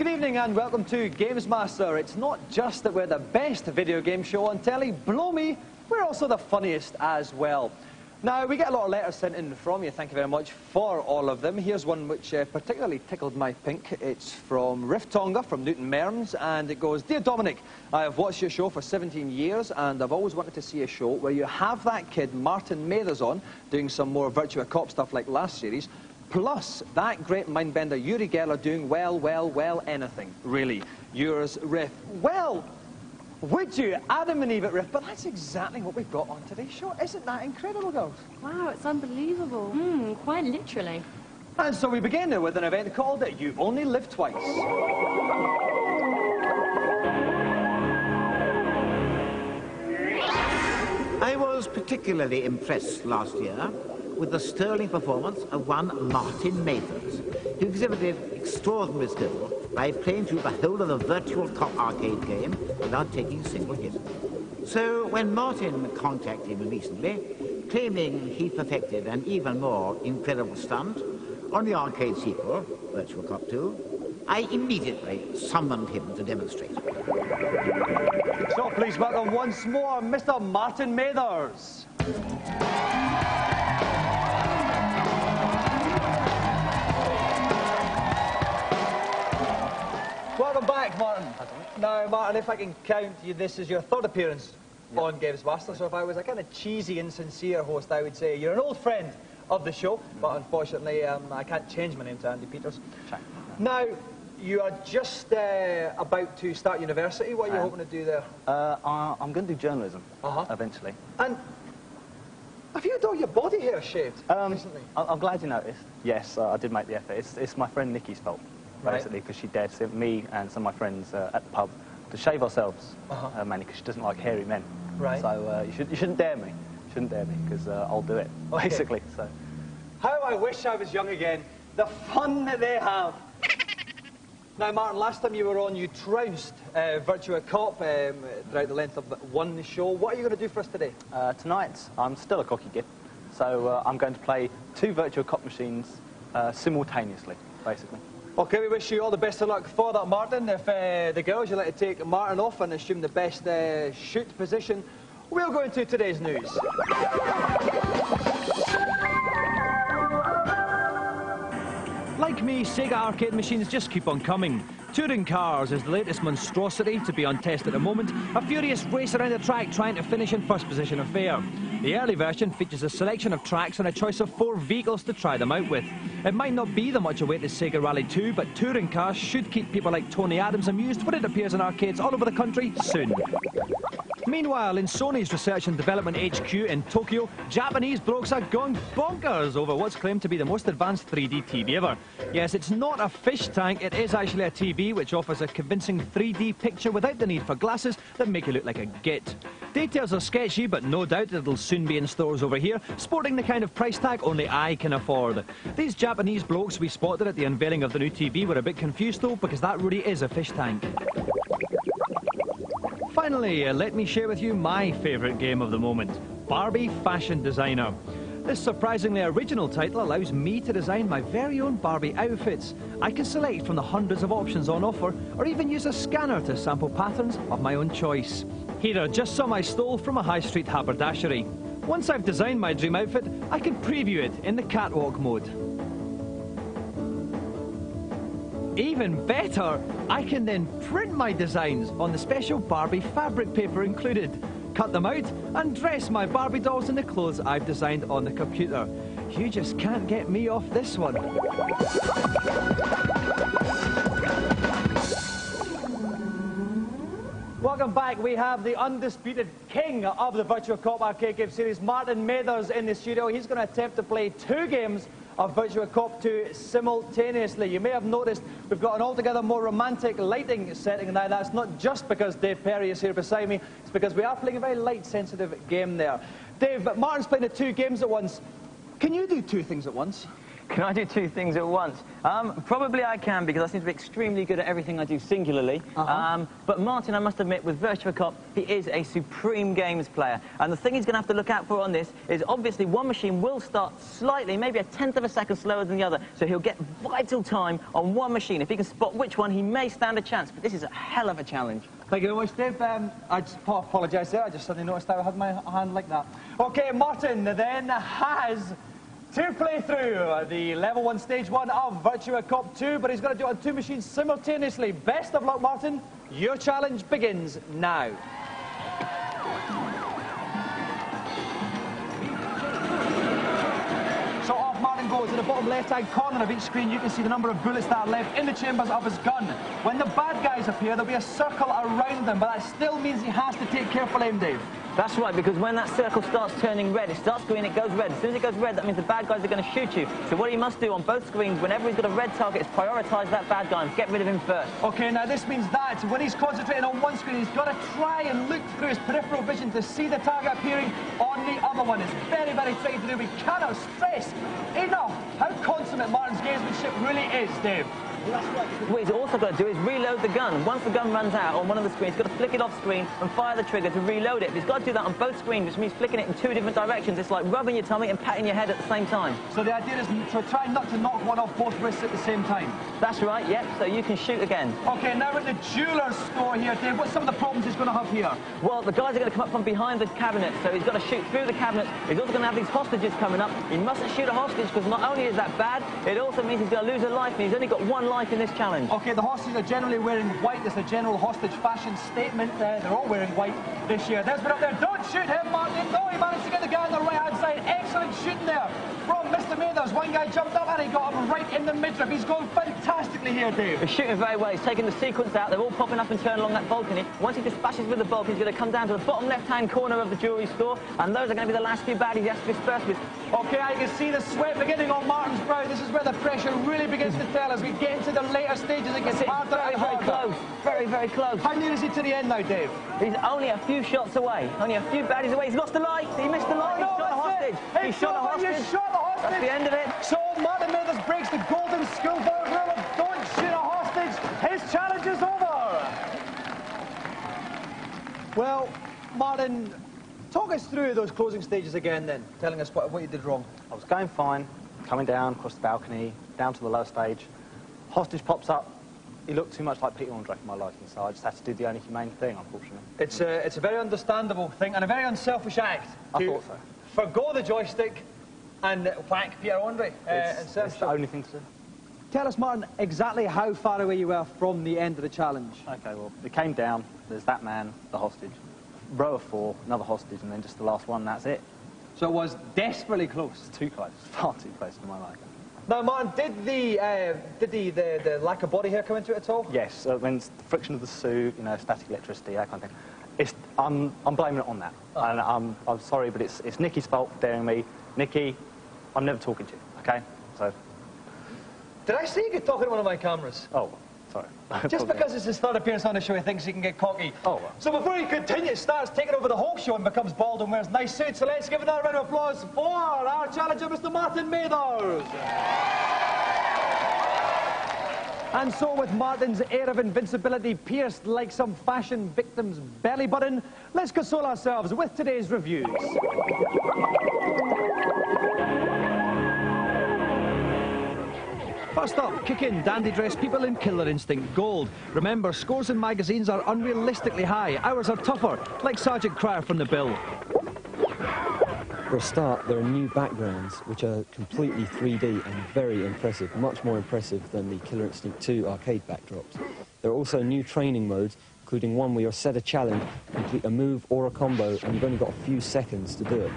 evening and welcome to Gamesmaster. It's not just that we're the best video game show on telly, blow me, we're also the funniest as well. Now, we get a lot of letters sent in from you, thank you very much for all of them. Here's one which particularly tickled my pink. It's from Riff Tonga, from Newton Mearns, and it goes, Dear Dominic, I have watched your show for 17 years, and I've always wanted to see a show where you have that kid, Martin Mathers, on, doing some more Virtua Cop stuff like last series, plus that great mindbender Uri Geller doing well, anything, really. Yours, Riff. Well, would you? Adam and Eve at Riff, but that's exactly what we've got on today's show. Isn't that incredible, girls? Wow, it's unbelievable. Quite literally. And so we begin with an event called You Only Live Twice. I was particularly impressed last year with the sterling performance of one Martin Mathers, who exhibited extraordinary skill by playing through the whole of the Virtual Cop arcade game without taking a single hit. So when Martin contacted me recently, claiming he perfected an even more incredible stunt on the arcade sequel, Virtual Cop 2, I immediately summoned him to demonstrate. So please welcome once more Mr. Martin Mathers. Welcome back, Martin. Now, Martin, if I can count you, this is your third appearance on Gamesmaster, so if I was a kind of cheesy, insincere host, I would say you're an old friend of the show, but unfortunately, I can't change my name to Andy Peters. Now, you are just about to start university. What are you hoping to do there? I'm going to do journalism, eventually. And have you had all your body hair shaved recently? I'm glad you noticed. Yes, I did make the effort. It's my friend Nikki's fault, basically, because she dared to me and some of my friends at the pub to shave ourselves, mainly because she doesn't like hairy men. Right. So you shouldn't dare me. You shouldn't dare me, because I'll do it, basically. So. How I wish I was young again. The fun that they have. Now, Martin, last time you were on, you trounced Virtua Cop throughout the length of one show. What are you going to do for us today? Tonight, I'm still a cocky git, so I'm going to play 2 Virtua Cop machines simultaneously, basically. Okay, we wish you all the best of luck for that, Martin. If the girls, you'd like to take Martin off and assume the best shoot position, we'll go into today's news. Like me, Sega arcade machines just keep on coming. Touring Cars is the latest monstrosity to be on test at the moment. A furious race around the track trying to finish in first position affair. The early version features a selection of tracks and a choice of 4 vehicles to try them out with. It might not be that much await as Sega Rally 2, but Touring Cars should keep people like Tony Adams amused when it appears in arcades all over the country soon. Meanwhile, in Sony's Research and Development HQ in Tokyo, Japanese blokes are going bonkers over what's claimed to be the most advanced 3D TV ever. Yes, it's not a fish tank, it is actually a TV which offers a convincing 3D picture without the need for glasses that make you look like a git. Details are sketchy, but no doubt it'll soon be in stores over here, sporting the kind of price tag only I can afford. These Japanese blokes we spotted at the unveiling of the new TV were a bit confused though, because that really is a fish tank. Finally, let me share with you my favourite game of the moment, Barbie Fashion Designer. This surprisingly original title allows me to design my very own Barbie outfits. I can select from the hundreds of options on offer, or even use a scanner to sample patterns of my own choice. Here are just some I stole from a high street haberdashery. Once I've designed my dream outfit, I can preview it in the catwalk mode. Even better, I can then print my designs on the special Barbie fabric paper included, cut them out and dress my Barbie dolls in the clothes I've designed on the computer. You just can't get me off this one. Welcome back. We have the undisputed king of the Virtua Cop arcade game series, Martin Mathers, in the studio. He's going to attempt to play 2 games of Virtua Cop 2 simultaneously. You may have noticed we've got an altogether more romantic lighting setting now. That's not just because Dave Perry is here beside me, it's because we are playing a very light-sensitive game there. Dave, Martin's playing the 2 games at once. Can you do 2 things at once? Can I do two things at once? Probably I can, because I seem to be extremely good at everything I do singularly. But Martin, I must admit, with Virtua Cop, he is a supreme games player. And the thing he's going to have to look out for on this is, obviously, one machine will start slightly, maybe a tenth of a second slower than the other, so he'll get vital time on one machine. If he can spot which one, he may stand a chance, but this is a hell of a challenge. Thank you very much, Dave. I just apologise there. I just suddenly noticed I had my hand like that. OK, Martin then has to play through the level 1, stage 1 of Virtua Cop 2, but he's got to do it on two machines simultaneously. Best of luck, Martin. Your challenge begins now. So off Martin goes. In the bottom left-hand corner of each screen, you can see the number of bullets that are left in the chambers of his gun. When the bad guys appear, there'll be a circle around them, but that still means he has to take careful aim, Dave. That's right, because when that circle starts turning red, it starts green, it goes red. As soon as it goes red, that means the bad guys are going to shoot you. So what he must do on both screens, whenever he's got a red target, is prioritise that bad guy and get rid of him first. OK, now this means that when he's concentrating on one screen, he's got to try and look through his peripheral vision to see the target appearing on the other one. It's very, very tricky to do. We cannot stress enough how consummate Martin's gamesmanship really is, Dave. What he's also got to do is reload the gun. Once the gun runs out on one of the screens, he's got to flick it off screen and fire the trigger to reload it. He's got to do that on both screens, which means flicking it in two different directions. It's like rubbing your tummy and patting your head at the same time. So the idea is to try not to knock one off both wrists at the same time. That's right, yep, so you can shoot again. OK, now we're at the jeweller's store here, Dave. What's some of the problems he's going to have here? Well, the guys are going to come up from behind the cabinet, so he's got to shoot through the cabinet. He's also going to have these hostages coming up. He mustn't shoot a hostage, because not only is that bad, it also means he's going to lose a life, and he's only got one life in this challenge. OK, the hostages are generally wearing white. It's a general hostage fashion statement. They're all wearing white this year. There's one up there. Don't shoot him, Martin. No, he managed to get the guy on the right-hand side. Excellent shooting there from Mr. Mathers. One guy jumped up and he got him right in the midriff. He's going fantastically here, Dave. He's shooting very well. He's taking the sequence out. They're all popping up and turning along that balcony. Once he dispatches with the bulk, he's going to come down to the bottom left-hand corner of the jewellery store, and those are going to be the last few baddies he has to disperse with. OK, I can see the sweat beginning on Martin's brow. This is where the pressure really begins to tell. As we get into the later stages, it gets harder and harder. Very close. Very, very close. How near is he to the end now, Dave? He's only a few shots away. Only a few baddies away. He's lost the light. He missed the light. Oh, no, he shot a hostage. He shot a hostage. You shot the hostage. That's the end of it. So Martin Mathers breaks the golden schoolboy rule of don't shoot a hostage. His challenge is over. Well, Martin, talk us through those closing stages again then, telling us what you did wrong. I was going fine, coming down across the balcony, down to the low stage. Hostage pops up. He looked too much like Peter Andre for my liking, so I just had to do the only humane thing, unfortunately. It's a very understandable thing and a very unselfish act. I thought so. Forgo the joystick and whack Peter Andre. It's the only thing to do. Tell us, Martin, exactly how far away you were from the end of the challenge. OK, well, it came down. There's that man, the hostage. Row of 4, another hostage, and then just the last one, that's it. So it was desperately close. It's too close, far too close for my liking. Now, Martin, did the lack of body hair come into it at all? Yes, when it's the friction of the suit, you know, static electricity, that kind of thing. I'm blaming it on that. Oh. And I'm sorry, but it's Nikki's fault for daring me. Nikki, I'm never talking to you, OK? So. Did I see you talking to one of my cameras? Oh, sorry. Just because it's his third appearance on the show, he thinks he can get cocky. Oh, well. So before he continues, starts taking over the whole show and becomes bald and wears nice suits, so let's give another round of applause for our challenger, Mr. Martin Mathers. And so, with Martin's air of invincibility pierced like some fashion victim's belly button, let's console ourselves with today's reviews. First up, kick-in, dandy-dressed people in Killer Instinct Gold. Remember, scores in magazines are unrealistically high. Ours are tougher, like Sergeant Cryer from the Bill. For a start, there are new backgrounds, which are completely 3D and very impressive, much more impressive than the Killer Instinct 2 arcade backdrops. There are also new training modes, including one where you're set a challenge, complete a move or a combo, and you've only got a few seconds to do it.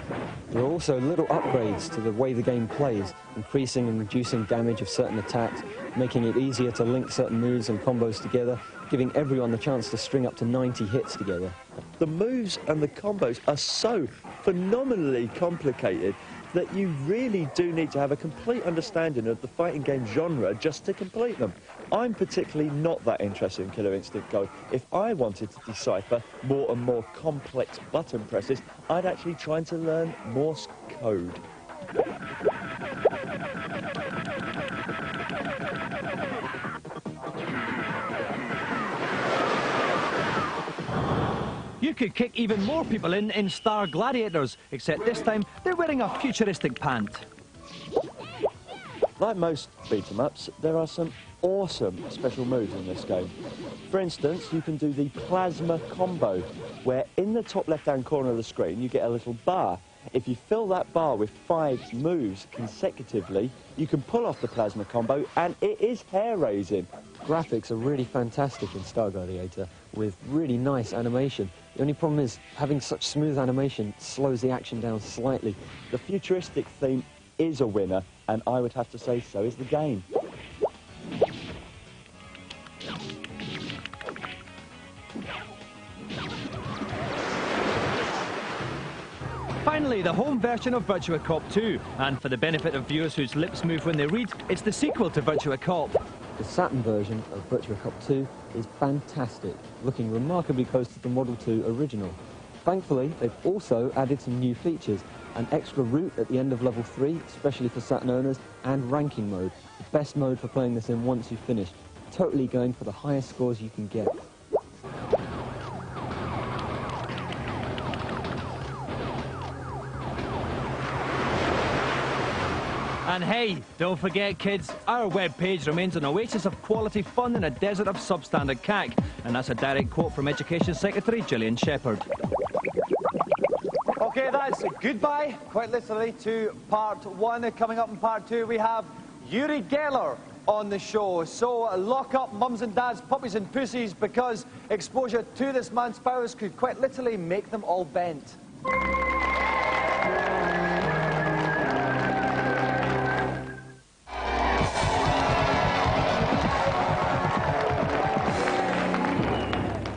There are also little upgrades to the way the game plays, increasing and reducing damage of certain attacks, making it easier to link certain moves and combos together, giving everyone the chance to string up to 90 hits together. The moves and the combos are so phenomenally complicated that you really do need to have a complete understanding of the fighting game genre just to complete them. I'm particularly not that interested in Killer Instinct Gold. If I wanted to decipher more and more complex button presses, I'd actually try to learn Morse code. You could kick even more people in Star Gladiators, except this time they're wearing a futuristic pant. Like most beat-em-ups, there are some awesome special moves in this game. For instance, you can do the plasma combo, where in the top left-hand corner of the screen you get a little bar. If you fill that bar with 5 moves consecutively, you can pull off the plasma combo, and it is hair-raising. Graphics are really fantastic in Star Gladiator, with really nice animation. The only problem is having such smooth animation slows the action down slightly. The futuristic theme is a winner, and I would have to say so is the game. Finally, the home version of Virtua Cop 2. And for the benefit of viewers whose lips move when they read, it's the sequel to Virtua Cop. The Saturn version of Virtua Cop 2 is fantastic, looking remarkably close to the Model 2 original. Thankfully, they've also added some new features, an extra route at the end of level 3, especially for Saturn owners, and ranking mode, the best mode for playing this in once you've finished. Totally going for the highest scores you can get. And hey, don't forget kids, our webpage remains an oasis of quality fun in a desert of substandard cack. And that's a direct quote from Education Secretary Gillian Shepherd. Okay, that's goodbye, quite literally, to part 1. Coming up in part 2, we have Uri Geller on the show. So lock up mums and dads, puppies and pussies, because exposure to this man's powers could quite literally make them all bent.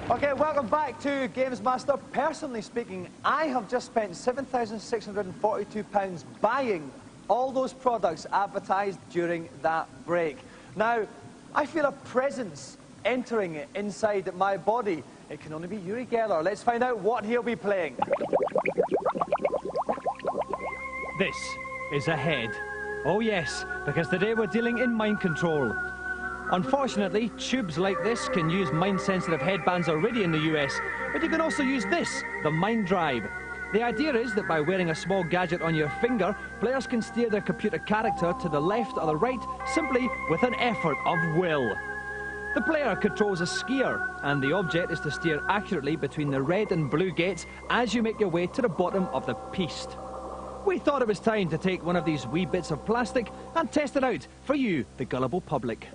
Okay, welcome back to Gamesmaster. Personally speaking, I have just spent £7,642 buying all those products advertised during that break. Now, I feel a presence entering inside my body. It can only be Uri Geller. Let's find out what he'll be playing. This is a head. Oh yes, because today we're dealing in mind control. Unfortunately, tubes like this can use mind-sensitive headbands already in the US, but you can also use this, the Mind Drive. The idea is that by wearing a small gadget on your finger, players can steer their computer character to the left or the right simply with an effort of will. The player controls a skier, and the object is to steer accurately between the red and blue gates as you make your way to the bottom of the piste. We thought it was time to take one of these wee bits of plastic and test it out for you, the gullible public.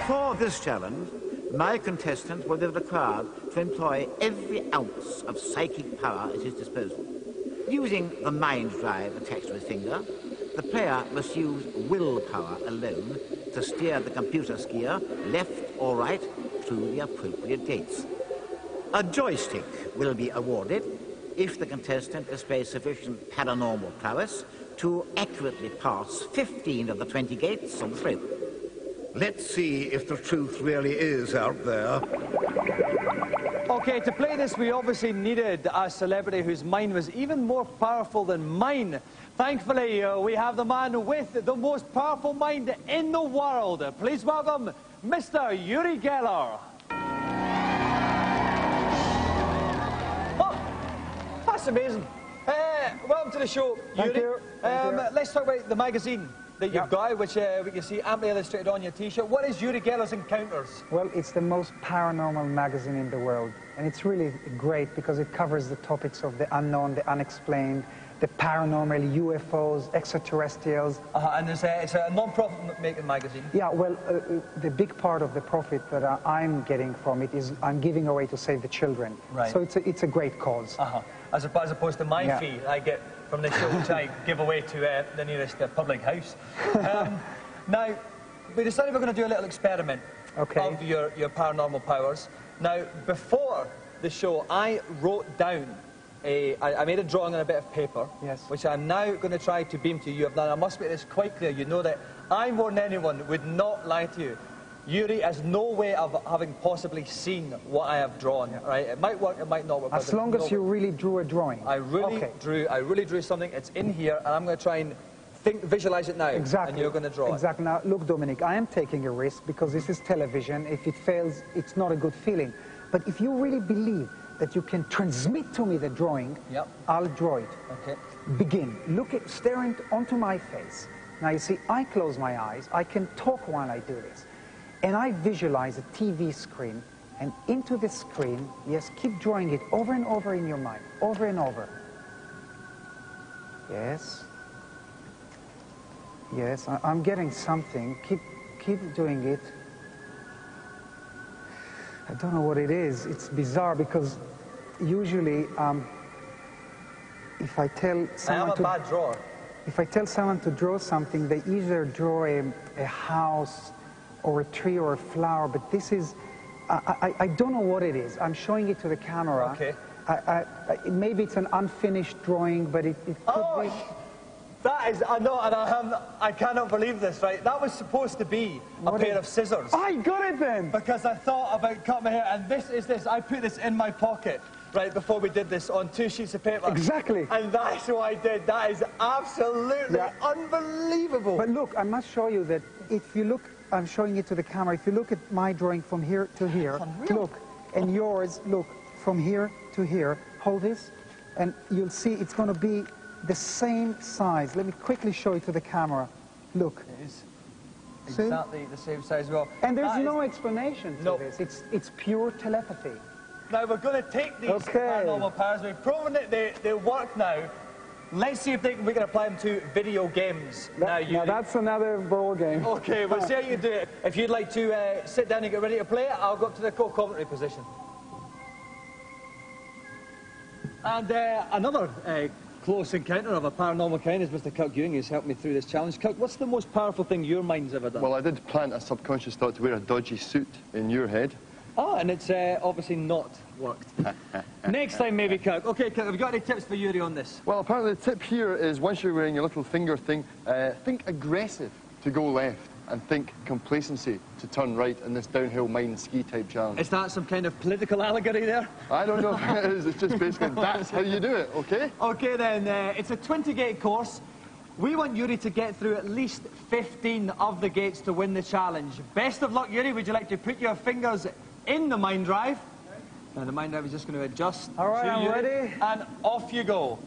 For this challenge, my contestant will be required to employ every ounce of psychic power at his disposal. Using the mind drive attached to his finger, the player must use willpower alone to steer the computer skier left or right through the appropriate gates. A joystick will be awarded if the contestant displays sufficient paranormal prowess to accurately pass 15 of the 20 gates on the slope. Let's see if the truth really is out there. Okay, to play this, we obviously needed a celebrity whose mind was even more powerful than mine. Thankfully, we have the man with the most powerful mind in the world. Please welcome Mr. Uri Geller. Oh, that's amazing. Welcome to the show, Thank Uri. you. Thank you. Let's talk about the magazine that you've got, which we can see amply illustrated on your T-shirt. What is Uri Geller's Encounters? Well, it's the most paranormal magazine in the world, and it's really great because it covers the topics of the unknown, the unexplained, the paranormal, UFOs, extraterrestrials. And it's a non-profit making magazine. Yeah, well, the big part of the profit that I'm getting from it is I'm giving away to save the children. Right. So it's a great cause. As opposed to my fee I get from the show, which I give away to the nearest public house. Now, we decided we're going to do a little experiment of your paranormal powers. Now, before the show, I wrote down I made a drawing on a bit of paper, which I'm now going to try to beam to you. Now, I must make this quite clear. You know that I, more than anyone, would not lie to you. Uri has no way of having possibly seen what I have drawn, right? It might work, it might not work. As long as you really drew a drawing. I really drew something. It's in here, and I'm going to try and visualize it now. Exactly. And you're going to draw it. Exactly. Now, look, Dominic, I am taking a risk because this is television. If it fails, it's not a good feeling. But if you really believe that you can transmit to me the drawing, I'll draw it. Okay. Begin. Staring onto my face. Now you see, I close my eyes. I can talk while I do this. And I visualize a TV screen. And into the screen, yes, keep drawing it over and over in your mind. Over and over. Yes. Yes, I'm getting something. Keep doing it. I don't know what it is. It's bizarre because usually if I tell someone I am a bad drawer. If I tell someone to draw something, they either draw a house or a tree or a flower, but this is, I don't know what it is. I'm showing it to the camera. Okay. Maybe it's an unfinished drawing, but it could be. That is, I know, and I cannot believe this, right? That was supposed to be a pair of scissors. I got it then! Because I thought about cutting my hair, and this is this. I put this in my pocket, right, before we did this, on 2 sheets of paper. Exactly. And that's what I did. That is absolutely unbelievable. But look, I must show you that if you look, I'm showing it to the camera, if you look at my drawing from here to here, look, and yours, look, from here to here, hold this, and you'll see it's going to be the same size. Let me quickly show it to the camera. Look. It is exactly the same size as well. And there's no explanation to this. It's pure telepathy. Now we're going to take these paranormal powers. We've proven that they work now. Let's see if we can apply them to video games. Now that's another ball game. Okay, we'll see how you do it. If you'd like to sit down and get ready to play it, I'll go up to the co-commentary position. And another close encounter of a paranormal kind is Mr. Kirk Ewing, who's helped me through this challenge. Kirk, what's the most powerful thing your mind's ever done? Well, I did plant a subconscious thought to wear a dodgy suit in your head. Oh, and it's obviously not worked. Next time, maybe, Kirk. Okay, Kirk, have you got any tips for Yuri on this? Well, apparently the tip here is once you're wearing your little finger thing, think aggressive to go left and think complacency to turn right in this downhill mine ski type challenge. Is that some kind of political allegory there? I don't know if it is. It's just basically that's how you do it, okay? Okay, then. It's a 20-gate course. We want Yuri to get through at least 15 of the gates to win the challenge. Best of luck, Yuri. Would you like to put your fingers in the mind drive? Now, the mind drive is just going to adjust. All right, I'm Yuri, ready. And off you go.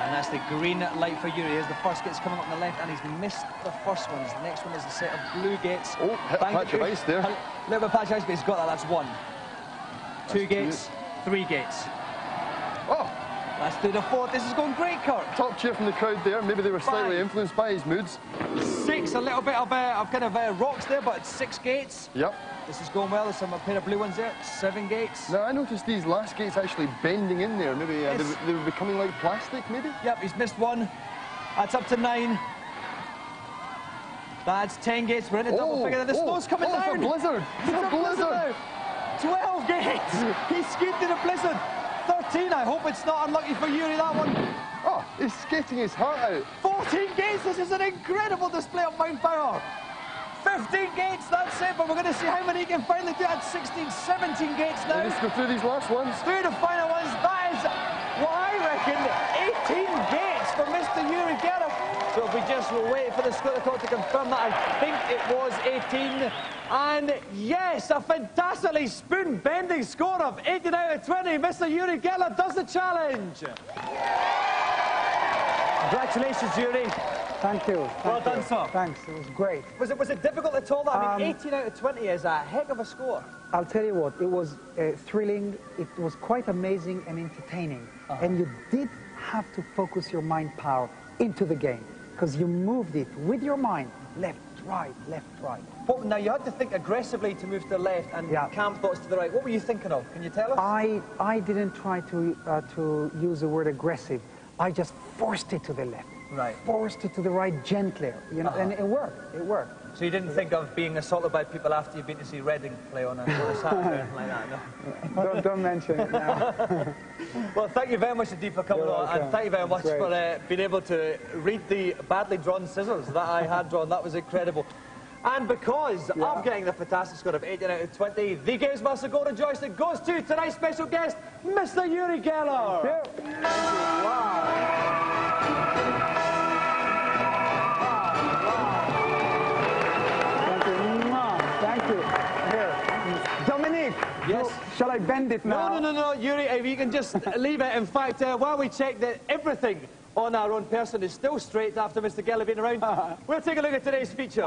And that's the green light for Yuri. Here's the first gate's coming up on the left, and he's missed the first ones. The next one is a set of blue gates. Oh, hit a patch of ice there. A little bit of patch of ice, but he's got that. That's one. Two gates, 3 gates. Oh! Let's do the 4th. This is going great, Kirk. Top cheer from the crowd there. Maybe they were slightly influenced by his moods. 6, a little bit of kind of rocks there, but it's 6 gates. Yep. This is going well. There's a pair of blue ones there. 7 gates. Now, I noticed these last gates actually bending in there. Maybe they were becoming like plastic, maybe? Yep, he's missed 1. That's up to 9. That's 10 gates. We're in a double figure. The snow's coming down. It's a blizzard. It's a blizzard. 12 gates. He skipped in a blizzard. 13. I hope it's not unlucky for Yuri, that one. Oh, he's skating his heart out. 14 gates. This is an incredible display of mind power. 15 gates, that's it, but we're going to see how many he can finally do at 16, 17 gates now. Let's go through these last ones. Through the final ones. That is, what I reckon, 18 gates for Mr. Yuri Geller. So if we just wait for the score clock to confirm that, I think it was 18. And yes, a fantastically spoon-bending score of 18 out of 20. Mr. Yuri Geller does the challenge. Congratulations, Yuri. Thank you. Well done, sir. Thanks, it was great. Was it difficult at all? I mean, 18 out of 20 is a heck of a score. I'll tell you what, it was thrilling, it was quite amazing and entertaining. And you did have to focus your mind power into the game, because you moved it with your mind, left, right, left, right. But now, you had to think aggressively to move to the left and camp thoughts to the right. What were you thinking of? Can you tell us? I didn't try to use the word aggressive. I just forced it to the left. Right. Forced it to the right gently, you know, and it worked. It worked. So you didn't think of being assaulted by people after you've been to see Reading play on a Saturday like that, no? Don't mention it now. Well, thank you very much indeed for coming on, and thank you very much for being able to read the badly drawn scissors that I had drawn. That was incredible. And because of getting the fantastic score of 18 out of 20, the Gamesmaster Golden Joystick goes to tonight's special guest, Mr. Yuri Geller. Thank you. Wow. Thank you. Here, Dominique. Shall I bend it now? No, Yuri, if you can just leave it. In fact, while we check that everything on our own person is still straight after Mr. Geller being around, we'll take a look at today's feature.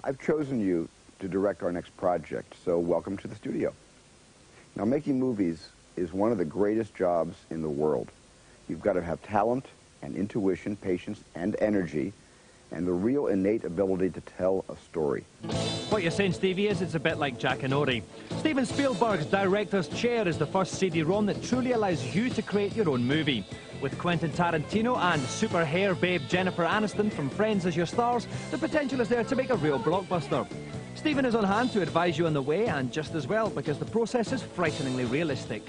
I've chosen you to direct our next project, so welcome to the studio. Now, making movies is one of the greatest jobs in the world. You've got to have talent and intuition, patience and energy, and the real innate ability to tell a story. What you're saying, Stevie, is it's a bit like Jack and Ori. Steven Spielberg's director's chair is the first CD-ROM that truly allows you to create your own movie. With Quentin Tarantino and super hair babe Jennifer Aniston from Friends as your stars, the potential is there to make a real blockbuster. Stephen is on hand to advise you on the way, and just as well, because the process is frighteningly realistic.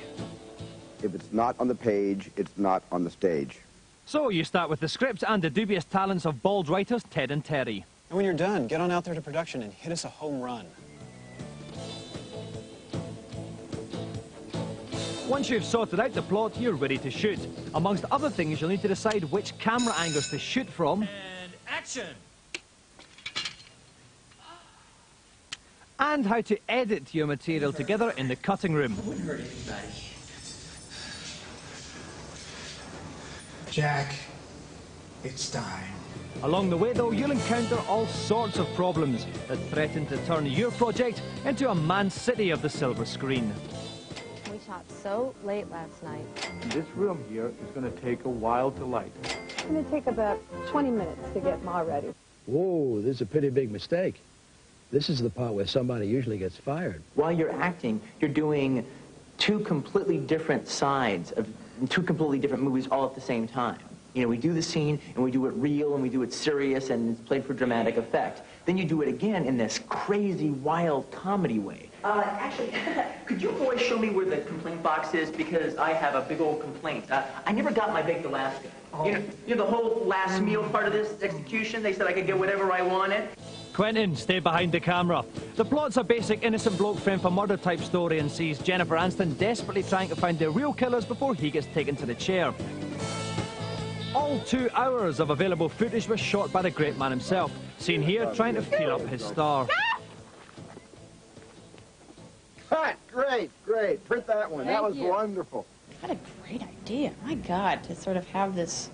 If it's not on the page, it's not on the stage. So you start with the script and the dubious talents of bald writers Ted and Terry. And when you're done, get on out there to production and hit us a home run. Once you've sorted out the plot, you're ready to shoot. Amongst other things, you'll need to decide which camera angles to shoot from. And action! And how to edit your material together in the cutting room. Wouldn't hurt anybody. Jack, it's time. Along the way, though, you'll encounter all sorts of problems that threaten to turn your project into a man city of the silver screen. We shot so late last night. This room here is going to take a while to light. It's going to take about 20 minutes to get Ma ready. Whoa, this is a pretty big mistake. This is the part where somebody usually gets fired. While you're acting, you're doing two completely different sides of two completely different movies all at the same time. You know, we do the scene, and we do it real, and we do it serious, and it's played for dramatic effect. Then you do it again in this crazy, wild comedy way. Actually, could you boys show me where the complaint box is? Because I have a big old complaint. I never got my baked Alaska. Oh. You know the whole last meal part of this execution? They said I could get whatever I wanted. Quentin, stay behind the camera. The plot's a basic innocent bloke framed for murder type story and sees Jennifer Aniston desperately trying to find the real killers before he gets taken to the chair. All 2 hours of available footage was shot by the great man himself, seen here trying to feel up his star. Cut! Great. Print that one. That was wonderful. What a great idea. My God, to sort of have this,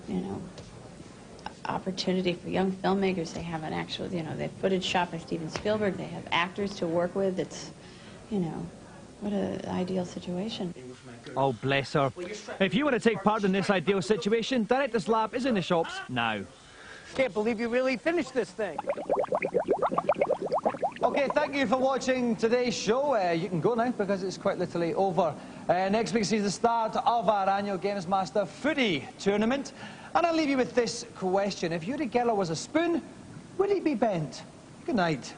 you know, opportunity for young filmmakers. They have an actual, you know, they have footage shot by Steven Spielberg. They have actors to work with. It's, you know, what an ideal situation. Oh, bless her. If you want to take part in this ideal situation, Director's Lab is in the shops now. Can't believe you really finished this thing. Okay, thank you for watching today's show. You can go now because it's quite literally over. Next week sees the start of our annual Gamesmaster Footy tournament. And I'll leave you with this question. If Uri Geller was a spoon, would he be bent? Good night.